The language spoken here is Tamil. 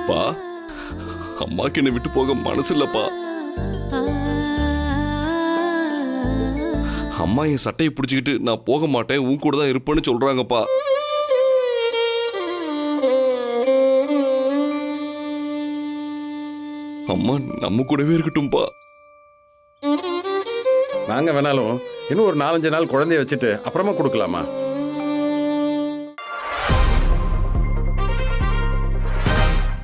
பா, அம்மாக்கு என்னை விட்டு போக மனசு இல்லப்பா. அம்மா என் சட்டையை பிடிச்சிக்கிட்டு நான் போக மாட்டேன், உன் கூட தான் இருப்பேன்னு சொல்றாங்கப்பா. அம்மா நம்ம கூடவே இருக்கட்டும்பா. நாங்க வேணாலும் இன்னும் ஒரு 4-5 நாள் குழந்தைய வச்சுட்டு அப்புறமா கொடுக்கலாமா?